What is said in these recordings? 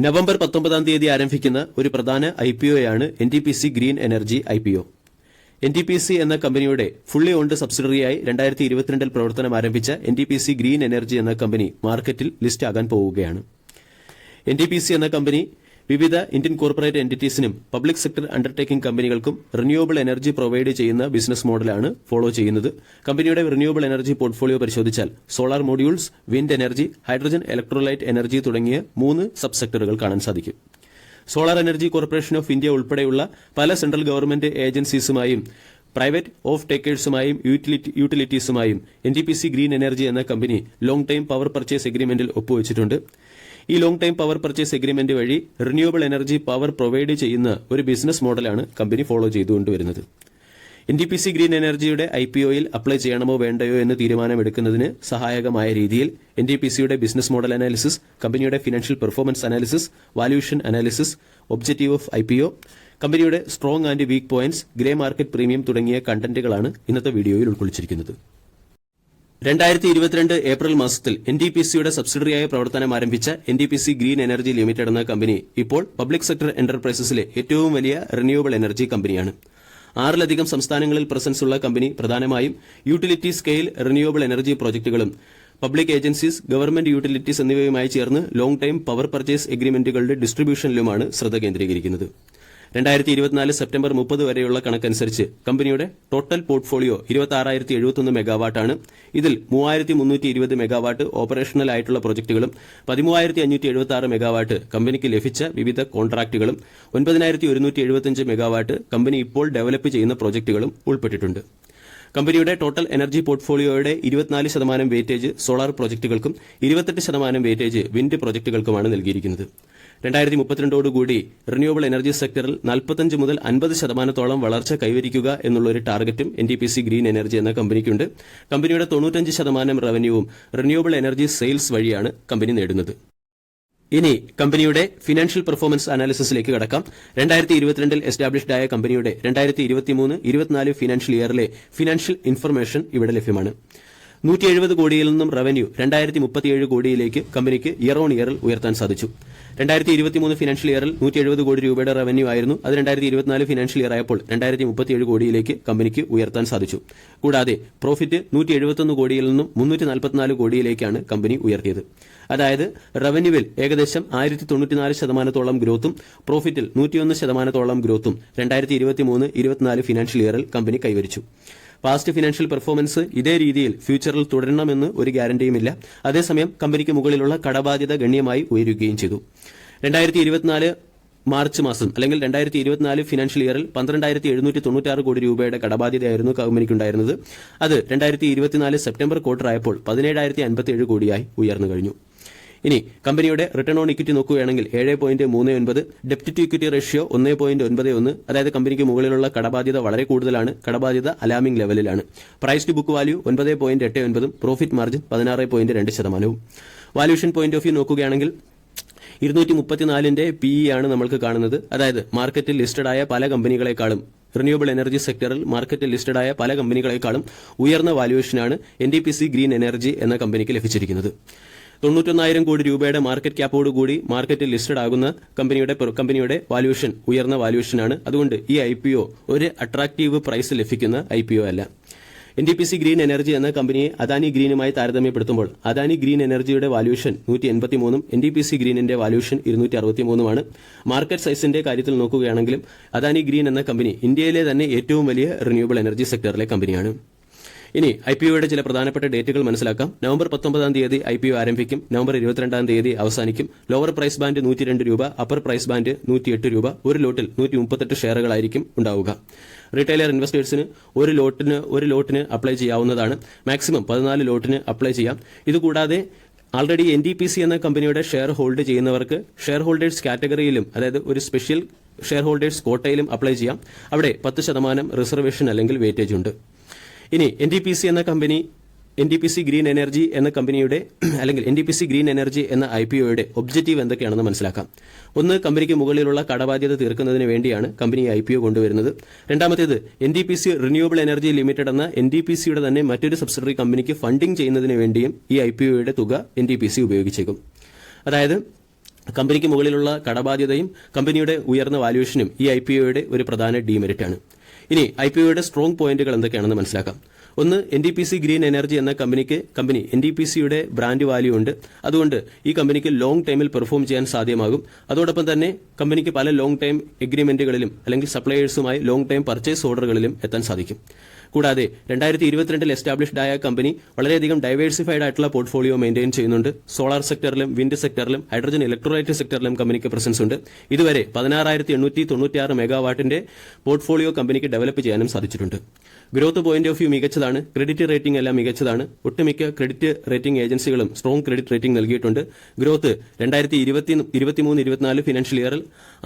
November 19 ആരംഭിക്കുന്ന ഒരു പ്രധാന ഐപിഒയാണ് NTPC green energy IPO. NTPC എന്ന കമ്പനിയുടെ ഫുള്ളി ഓൺഡ് സബ്സിഡറിയായി 2022 പ്രവർത്തനം ആരംഭിച്ച NTPC ഗ്രീൻ എനർജി എന്ന കമ്പനി മാർക്കറ്റിൽ ലിസ്റ്റ് ആകാൻ പോവുകയാണ്. NTPC എന്ന കമ്പനി വിവിധ ഇന്ത്യൻ കോർപ്പറേറ്റ് എന്റിറ്റീസിനും പബ്ലിക് സെക്ടർ അണ്ടർടേക്കിംഗ് കമ്പനികൾക്കും റിന്യൂവബിൾ എനർജി പ്രൊവൈഡ് ചെയ്യുന്ന ബിസിനസ് മോഡലാണ് ഫോളോ ചെയ്യുന്നത്. കമ്പനിയുടെ റിന്യൂവബിൾ എനർജി പോർട്ട്ഫോളിയോ പരിശോധിച്ചാൽ solar modules, wind energy, hydrogen electrolyte energy തുടങ്ങിയ 3 സബ് സെക്ടറുകൾ കാണാൻ സാധിക്കും. Solar energy corporation of India ഉൾപ്പെടെയുള്ള പല സെൻട്രൽ ഗവൺമെന്റ് ഏജൻസീസുമായും പ്രൈവറ്റ് ഓഫ് ടേക്കേഴ്സുമായും യൂട്ടിലിറ്റീസുമായും NTPC ഗ്രീൻ എനർജി എന്ന കമ്പനി ലോങ് ടൈം പവർ പർച്ചേസ് എഗ്രിമെന്റിൽ ഒപ്പുവച്ചിട്ടുണ്ട്. ഈ long time power purchase agreement വഴി റിന്യൂവബിൾ എനർജി പവർ പ്രൊവൈഡ് ചെയ്യുന്ന ഒരു ബിസിനസ് മോഡലാണ് കമ്പനി ഫോളോ ചെയ്തുകൊണ്ടുവരുന്നത്. NTPC ഗ്രീൻ എനർജിയുടെ IPOയിൽ അപ്ലൈ ചെയ്യണമോ വേണ്ടയോ എന്ന് തീരുമാനമെടുക്കുന്നതിന് സഹായകമായ രീതിയിൽ NTPCയുടെ ബിസിനസ് മോഡൽ അനാലിസിസ്, കമ്പനിയുടെ financial performance analysis, valuation analysis, objective of IPO, കമ്പനിയുടെ strong and weak points, grey market premium തുടങ്ങിയ കണ്ടന്റുകളാണ് ഇന്നത്തെ വീഡിയോയിൽ ഉൾക്കൊള്ളിച്ചിരിക്കുന്നത്. 2022 ഏപ്രിൽ മാസത്തിൽ NTPCയുടെ സബ്സിഡറിയായി പ്രവർത്തനം ആരംഭിച്ച NTPC ഗ്രീൻ എനർജി ലിമിറ്റഡ് എന്ന കമ്പനി ഇപ്പോൾ പബ്ലിക് സെക്ടർ എന്റർപ്രൈസസിലെ ഏറ്റവും വലിയ റിന്യൂവബിൾ എനർജി കമ്പനിയാണ്. 6ലധികം സംസ്ഥാനങ്ങളിൽ പ്രസൻസ് ഉള്ള കമ്പനി പ്രധാനമായും യൂട്ടിലിറ്റി സ്കെയിൽ റിന്യൂവബിൾ എനർജി പ്രോജക്ടുകളും പബ്ലിക് ഏജൻസീസ്, ഗവൺമെന്റ് യൂട്ടിലിറ്റീസ് എന്നിവയുമായി ചേർന്ന് ലോങ് ടൈം പവർ പർച്ചേസ് എഗ്രിമെന്റുകളുടെ ഡിസ്ട്രിബ്യൂഷനിലുമാണ് ശ്രദ്ധ കേന്ദ്രീകരിക്കുന്നത്. 2024 സെപ്റ്റംബർ 30 വരെയുള്ള കണക്കനുസരിച്ച് കമ്പനിയുടെ ടോട്ടൽ പോർട്ട്ഫോളിയോ 26,071 മെഗാവാട്ടാണ്. ഇതിൽ 3,320 മെഗാവാട്ട് ഓപ്പറേഷണൽ ആയിട്ടുള്ള പ്രൊജക്ടുകളും 13,576 മെഗാവാട്ട് കമ്പനിക്ക് ലഭിച്ച വിവിധ കോൺട്രാക്റ്റുകളും 9,175 മെഗാവാട്ട് കമ്പനി ഇപ്പോൾ ഡെവലപ്പ് ചെയ്യുന്ന പ്രൊജക്ടുകളും ഉൾപ്പെട്ടിട്ടുണ്ട്. കമ്പനിയുടെ ടോട്ടൽ എനർജി പോർട്ട്ഫോളിയോയുടെ 24% വെയിറ്റേജ് സോളാർ പ്രൊജക്ടുകൾക്കും 28% വെയിറ്റേജ് വിൻഡ് പ്രൊജക്ടുകൾക്കുമാണ് നൽകിയിരിക്കുന്നത്. 2032 റിന്യൂവബിൾ എനർജി സെക്ടറിൽ 45 മുതൽ 50% വളർച്ച കൈവരിക്കുക എന്നുള്ള ഒരു ടാർഗറ്റും NTPC ഗ്രീൻ എനർജി എന്ന കമ്പനിക്കുണ്ട്. കമ്പനിയുടെ 95% റവന്യൂവും റിന്യൂവബിൾ എനർജി സെയിൽസ് വഴിയാണ് കമ്പനി നേടുന്നത്. ഇനി കമ്പനിയുടെ ഫിനാൻഷ്യൽ പെർഫോമൻസ് അനാലിസിസിലേക്ക് കടക്കാം. 2022 എസ്റ്റാബ്ലിഷ്ഡ് ആയ കമ്പനിയുടെ 2023-24 ഫിനാൻഷ്യൽ ഇയറിലെ ഫിനാൻഷ്യൽ ഇൻഫർമേഷൻ ഇവിടെ ലഭ്യമാണ്. 170 കോടിയിൽ നിന്നും റവന്യൂ 2037 കോടിയിലേക്ക് കമ്പനിക്ക് ഇയർ ഓൺ ഇയറിൽ ഉയർത്താൻ സാധിച്ചു. 2023 ഫിനാൻഷ്യൽ ഇയറിൽ 170 കോടി രൂപയുടെ റവന്യൂ ആയിരുന്നു. അത് 2024 ഫിനാൻഷ്യൽ ഇയർ ആയപ്പോൾ 2037 കോടിയിലേക്ക് കമ്പനിക്ക് ഉയർത്താൻ സാധിച്ചു. കൂടാതെ പ്രോഫിറ്റ് 171 കോടിയിൽ നിന്നും 344 കോടിയിലേക്കാണ് കമ്പനി ഉയർത്തിയത്. അതായത് റവന്യൂവിൽ ഏകദേശം 1094% ഗ്രോത്തും പ്രോഫിറ്റിൽ 101% ഗ്രോത്തും 2023-24 ഫിനാൻഷ്യൽ ഇയറിൽ കമ്പനി കൈവരിച്ചു. പാസ്റ്റ് ഫിനാൻഷ്യൽ പെർഫോമൻസ് ഇതേ രീതിയിൽ ഫ്യൂച്ചറിൽ തുടരണമെന്ന് ഒരു ഗ്യാരണ്ടിയുമില്ല. അതേസമയം കമ്പനിക്ക് മുകളിലുള്ള കടബാധ്യത ഗണ്യമായി ഉയരുകയും ചെയ്തു. 2024 മാർച്ച് മാസം അല്ലെങ്കിൽ 2024 ഫിനാൻഷ്യൽ ഇയറിൽ 12,796 കോടി രൂപയുടെ കടബാധ്യതയായിരുന്നു കമ്പനിക്കുണ്ടായിരുന്നത്. അത് 2024 സെപ്റ്റംബർ ക്വാർട്ടർ ആയപ്പോൾ 17,057 കോടിയായി ഉയർന്നു കഴിഞ്ഞു. ഇനി കമ്പനിയുടെ റിട്ടേൺ ഓൺ ഇക്വിറ്റി നോക്കുകയാണെങ്കിൽ 7.39, ഡെപ്റ്റ് ടു ഇക്വിറ്റി റേഷ്യോ 1.91, അതായത് കമ്പനിക്ക് മുകളിലുള്ള കടബാധ്യത വളരെ കൂടുതലാണ്. കടബാധ്യത അലാമിംഗ് ലെവലിലാണ്. Price to book value 9.89, profit margin 16.2%. Valuation point of view നോക്കുകയാണെങ്കിൽ 234ന്റെ PE ആണ് നമ്മൾക്ക് കാണുന്നത്. അതായത് മാർക്കറ്റിൽ ലിസ്റ്റഡ് ആയ പല കമ്പനികളെക്കാളും റിന്യൂവബിൾ എനർജി സെക്ടറിൽ മാർക്കറ്റിൽ ലിസ്റ്റഡ് ആയ പല കമ്പനികളെക്കാളും ഉയർന്ന വാല്യൂഷനാണ് NTPC ഗ്രീൻ എനർജി എന്ന കമ്പനിക്ക് ലഭിച്ചിരിക്കുന്നത്. 91,000 കോടി രൂപയുടെ മാർക്കറ്റ് ക്യാപ്പോടുകൂടി മാർക്കറ്റിൽ ലിസ്റ്റഡ് ആകുന്ന കമ്പനിയുടെ വാല്യൂഷൻ ഉയർന്ന വാല്യൂഷനാണ്. അതുകൊണ്ട് ഈ IPO ഒരു അട്രാക്റ്റീവ് പ്രൈസ് ലഭിക്കുന്ന IPO അല്ല. NTPC ഗ്രീൻ എനർജി എന്ന കമ്പനിയെ അദാനി ഗ്രീനുമായി താരതമ്യപ്പെടുത്തുമ്പോൾ അദാനി ഗ്രീൻ എനർജിയുടെ വാല്യൂഷൻ 183ഉം NTPC ഗ്രീനിന്റെ വാല്യൂഷൻ 263ഉമാണ്. മാർക്കറ്റ് സൈസിന്റെ കാര്യത്തിൽ നോക്കുകയാണെങ്കിലും അദാനി ഗ്രീൻ എന്ന കമ്പനി ഇന്ത്യയിലെ തന്നെ ഏറ്റവും വലിയ റിന്യൂവബിൾ എനർജി സെക്ടറിലെ കമ്പനിയാണ്. ഇനി IPOയുടെ ചില പ്രധാനപ്പെട്ട ഡേറ്റുകൾ മനസ്സിലാക്കാം. നവംബർ 19 IPO ആരംഭിക്കും. നവംബർ 22 അവസാനിക്കും. ലോവർ പ്രൈസ് ബാൻഡ് 102 രൂപ, അപ്പർ പ്രൈസ് ബാൻഡ് 108 രൂപ. ഒരു ലോട്ടിൽ 138 ഷെയറുകളായിരിക്കും ഉണ്ടാവുക. റീറ്റെയിലർ ഇൻവെസ്റ്റേഴ്സിന് ഒരു ലോട്ടിന് അപ്ലൈ ചെയ്യാവുന്നതാണ്. മാക്സിമം 14 ലോട്ടിന് അപ്ലൈ ചെയ്യാം. ഇതുകൂടാതെ ആൾറെഡി NTPC എന്ന കമ്പനിയുടെ ഷെയർ ഹോൾഡ് ചെയ്യുന്നവർക്ക് ഷെയർ ഹോൾഡേഴ്സ് കാറ്റഗറിയിലും, അതായത് ഒരു സ്പെഷ്യൽ ഷെയർ ഹോൾഡേഴ്സ് കോട്ടയിലും അപ്ലൈ ചെയ്യാം. അവിടെ 10% റിസർവേഷൻ അല്ലെങ്കിൽ വെയിറ്റേജ് ഉണ്ട്. ഇനി NTPC ഗ്രീൻ എനർജി എന്ന കമ്പനിയുടെ അല്ലെങ്കിൽ NTPC ഗ്രീൻ എനർജി എന്ന IPOയുടെ ഒബ്ജക്റ്റീവ് എന്തൊക്കെയാണെന്ന് മനസ്സിലാക്കാം. ഒന്ന്, കമ്പനിക്ക് മുകളിലുള്ള കടബാധ്യത തീർക്കുന്നതിന് വേണ്ടിയാണ് കമ്പനി IPO കൊണ്ടുവരുന്നത്. രണ്ടാമത്തേത്, NTPC റിന്യൂവബിൾ എനർജി ലിമിറ്റഡ് എന്ന NTPCയുടെ തന്നെ മറ്റൊരു സബ്സിഡറി കമ്പനിക്ക് ഫണ്ടിംഗ് ചെയ്യുന്നതിന് വേണ്ടിയും ഈ IPOയുടെ തുക NTPC ഉപയോഗിച്ചേക്കും. അതായത് കമ്പനിക്ക് മുകളിലുള്ള കടബാധ്യതയും കമ്പനിയുടെ ഉയർന്ന വാല്യൂഷനും ഈ IPOയുടെ ഒരു പ്രധാന ഡീമെറിറ്റാണ്. ഇനി IPOയുടെ സ്ട്രോങ് പോയിന്റുകൾ എന്തൊക്കെയാണെന്ന് മനസ്സിലാക്കാം. ഒന്ന്, NTPC ഗ്രീൻ എനർജി എന്ന കമ്പനി NTPCയുടെ ബ്രാൻഡ് വാല്യൂ ഉണ്ട്. അതുകൊണ്ട് ഈ കമ്പനിക്ക് ലോങ് ടൈമിൽ പെർഫോം ചെയ്യാൻ സാധ്യമാകും. അതോടൊപ്പം തന്നെ കമ്പനിക്ക് പല ലോങ് ടൈം എഗ്രിമെന്റുകളിലും അല്ലെങ്കിൽ സപ്ലയേഴ്സുമായി ലോങ് ടൈം പർച്ചേസ് ഓർഡറുകളിലും എത്താൻ സാധിക്കും. കൂടാതെ 2022 എസ്റ്റാബ്ലിഷ്ഡ് ആയ കമ്പനി വളരെയധികം ഡൈവേഴ്സിഫൈഡ് ആയിട്ടുള്ള പോർട്ട്ഫോളിയോ മെയിൻറ്റെയിൻ ചെയ്യുന്നുണ്ട്. സോളാർ സെക്ടറിലും വിൻഡ് സെക്ടറിലും ഹൈഡ്രജൻ ഇലക്ട്രോലൈറ്റ് സെക്ടറിലും കമ്പനിക്ക് പ്രസൻസ് ഉണ്ട്. ഇതുവരെ 16,896 മെഗാവാട്ടിന്റെ പോർട്ട്ഫോളിയോ കമ്പനിക്ക് ഡെവലപ്പ് ചെയ്യാനും സാധിച്ചിട്ടുണ്ട്. ഗ്രോത്ത് പോയിന്റ് ഓഫ് വ്യൂ മികച്ചതാണ്. ക്രെഡിറ്റ് റേറ്റിംഗ് എല്ലാം മികച്ചതാണ്. ഒട്ടുമിക്ക ക്രെഡിറ്റ് റേറ്റിംഗ് ഏജൻസികളും സ്ട്രോങ് ക്രെഡിറ്റ് റേറ്റിംഗ് നൽകിയിട്ടുണ്ട്. ഗ്രോത്ത് 2023-24 ഫിനാൻഷ്യൽ ഇയറിൽ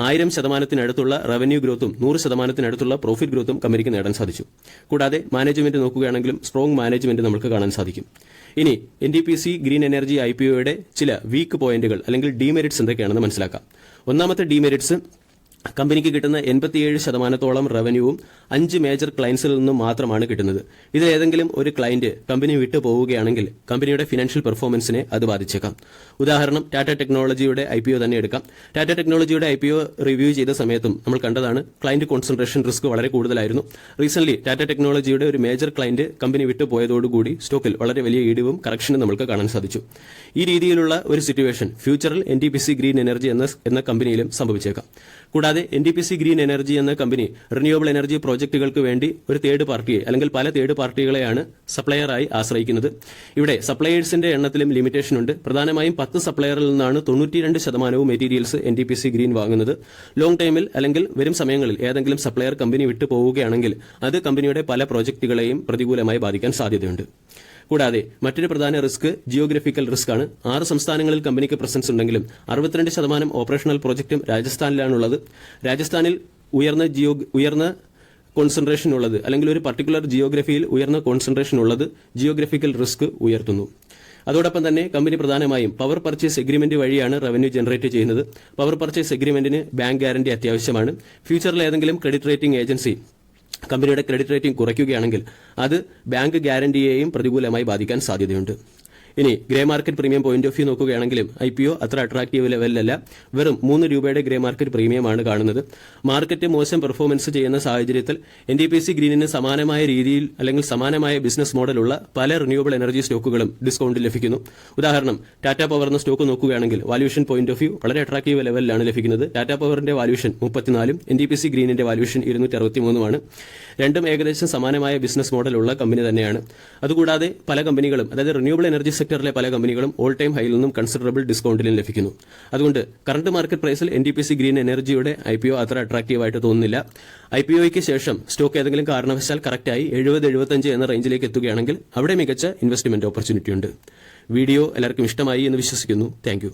100% റവന്യൂ ഗ്രോത്തും 100% പ്രോഫിറ്റ് ഗ്രോത്തും കമ്പനിക്ക് നേടാൻ സാധിച്ചു. കൂടാതെ മാനേജ്മെന്റ് നോക്കുകയാണെങ്കിലും സ്ട്രോങ് മാനേജ്മെന്റ് നമുക്ക് കാണാൻ സാധിക്കും. ഇനി NTPC ഗ്രീൻ എനർജി IPOയുടെ ചില വീക്ക് പോയിന്റുകൾ അല്ലെങ്കിൽ ഡീമെറിറ്റ്സ് എന്തൊക്കെയാണെന്ന് മനസ്സിലാക്കാം. ഒന്നാമത്തെ ഡീമെറിറ്റ്സ്, കമ്പനിക്ക് കിട്ടുന്ന 87% റവന്യൂവും 5 മേജർ ക്ലയൻസിൽ നിന്നും മാത്രമാണ് കിട്ടുന്നത്. ഇത് ഏതെങ്കിലും ഒരു ക്ലയന്റ് കമ്പനി വിട്ടു പോവുകയാണെങ്കിൽ കമ്പനിയുടെ ഫിനാൻഷ്യൽ പെർഫോമൻസിനെ അത് ബാധിച്ചേക്കാം. ഉദാഹരണം, ടാറ്റ ടെക്നോളജിയുടെ IPO തന്നെ എടുക്കാം. ടാറ്റ ടെക്നോളജിയുടെ IPO റിവ്യൂ ചെയ്ത സമയത്തും നമ്മൾ കണ്ടതാണ് ക്ലയന്റ് കോൺസെൻട്രേഷൻ റിസ്ക് വളരെ കൂടുതലായിരുന്നു. റീസെന്റ് ടാറ്റ ടെക്നോളജിയുടെ ഒരു മേജർ ക്ലയന്റ് കമ്പനി വിട്ടു പോയതോടുകൂടി സ്റ്റോക്കിൽ വളരെ വലിയ ഇടിവും കറക്ഷനും നമുക്ക് കാണാൻ സാധിച്ചു. ഈ രീതിയിലുള്ള ഒരു സിറ്റുവേഷൻ ഫ്യൂച്ചറിൽ NTPC ഗ്രീൻ എനർജി എന്ന കമ്പനിയിലും സംഭവിച്ചേക്കാം. കൂടാതെ NTPC ഗ്രീൻ എനർജി എന്ന കമ്പനി റിന്യൂവബിൾ എനർജി പ്രോജക്റ്റുകൾക്ക് വേണ്ടി ഒരു തേർഡ് പാർട്ടിയെ അല്ലെങ്കിൽ പല തേർഡ് പാർട്ടികളെയാണ് സപ്ലയറായി ആശ്രയിക്കുന്നത്. ഇവിടെ സപ്ലയേഴ്സിന്റെ എണ്ണത്തിലും ലിമിറ്റേഷൻ ഉണ്ട്. പ്രധാനമായും 10 സപ്ലയറിൽ നിന്നാണ് 92% മെറ്റീരിയൽസ് NTPC ഗ്രീൻ വാങ്ങുന്നത്. ലോങ് ടൈമിൽ അല്ലെങ്കിൽ വരും സമയങ്ങളിൽ ഏതെങ്കിലും സപ്ലയർ കമ്പനി വിട്ടു പോവുകയാണെങ്കിൽ അത് കമ്പനിയുടെ പല പ്രോജക്റ്റുകളെയും പ്രതികൂലമായി ബാധിക്കാൻ സാധ്യതയുണ്ട്. കൂടാതെ മറ്റൊരു പ്രധാന റിസ്ക് ജിയോഗ്രഫിക്കൽ റിസ്ക് ആണ്. 6 സംസ്ഥാനങ്ങളിൽ കമ്പനിക്ക് പ്രസൻസ് ഉണ്ടെങ്കിലും 62% ഓപ്പറേഷണൽ പ്രോജക്റ്റും രാജസ്ഥാനിലാണുള്ളത്. രാജസ്ഥാനിൽ ഉയർന്ന കോൺസെൻട്രേഷൻ ഉള്ളത് അല്ലെങ്കിൽ ഒരു പർട്ടിക്കുലർ ജിയോഗ്രഫിയിൽ ഉയർന്ന കോൺസെൻട്രേഷൻ ഉള്ളത് ജിയോഗ്രഫിക്കൽ റിസ്ക് ഉയർത്തുന്നു. അതോടൊപ്പം തന്നെ കമ്പനി പ്രധാനമായും പവർ പർച്ചേസ് എഗ്രിമെന്റ് വഴിയാണ് റവന്യൂ ജനറേറ്റ് ചെയ്യുന്നത്. പവർ പർച്ചേസ് എഗ്രിമെന്റിന് ബാങ്ക് ഗ്യാരണ്ടി അത്യാവശ്യമാണ്. ഫ്യൂച്ചറിൽ ഏതെങ്കിലും ക്രെഡിറ്റ് റേറ്റിംഗ് ഏജൻസി കമ്പനിയുടെ ക്രെഡിറ്റ് റേറ്റിംഗ് കുറയ്ക്കുകയാണെങ്കിൽ അത് ബാങ്ക് ഗ്യാരണ്ടിയെയും പ്രതികൂലമായി ബാധിക്കാൻ സാധ്യതയുണ്ട്. ഇനി grey market premium point of view നോക്കുകയാണെങ്കിലും IPO അത്ര അട്രാക്റ്റീവ് ലെവലിലല്ല. വെറും 3 രൂപയുടെ ഗ്രേ മാർക്കറ്റ് പ്രീമിയമാണ് കാണുന്നത്. മാർക്കറ്റ് മോശം പെർഫോമൻസ് ചെയ്യുന്ന സാഹചര്യത്തിൽ NTPC ഗ്രീനിന് സമാനമായ രീതിയിൽ അല്ലെങ്കിൽ സമാനമായ ബിസിനസ് മോഡലുള്ള പല റിന്യൂവബിൾ എനർജി സ്റ്റോക്കുകളും ഡിസ്കൌണ്ടിൽ ലഭിക്കുന്നു. ഉദാഹരണം, ടാറ്റ പവർ എന്ന സ്റ്റോക്ക് നോക്കുകയാണെങ്കിൽ വാല്യൂഷൻ പോയിന്റ് ഓഫ് വ്യൂ വളരെ അട്രാക്റ്റീവ് ലെവലിലാണ് ലഭിക്കുന്നത്. ടാറ്റ പവറിന്റെ വാല്യൂഷൻ 34 NTPC ഗ്രീനിന്റെ വാല്യൂഷൻ 263 രണ്ടും ഏകദേശം സമാനമായ ബിസിനസ് മോഡലുള്ള കമ്പനി തന്നെയാണ്. അതുകൂടാതെ പല കമ്പനികളും, അതായത് റിന്യൂവബിൾ എനർജി സെക്ടറിലെ പല കമ്പനികളും ഓൾ ടൈം ഹൈയിൽ നിന്നും കൺസിഡറബിൾ ഡിസ്കൌണ്ടിലും ലഭിക്കുന്നു. അതുകൊണ്ട് കറന്റ് മാർക്കറ്റ് പ്രൈസിൽ NTPC ഗ്രീൻ എനർജിയുടെ IPO അത്ര അട്രാക്റ്റീവായിട്ട് തോന്നുന്നില്ല. IPOയ്ക്ക് ശേഷം സ്റ്റോക്ക് ഏതെങ്കിലും കാരണവശാൽ കറക്റ്റായി 70-75 എന്ന റേഞ്ചിലേക്ക് എത്തുകയാണെങ്കിൽ അവിടെ മികച്ച ഇൻവെസ്റ്റ്മെന്റ് ഓപ്പർച്യൂണിറ്റി ഉണ്ട്. വീഡിയോ എല്ലാവർക്കും ഇഷ്ടമായി എന്ന് വിശ്വസിക്കുന്നു. താങ്ക്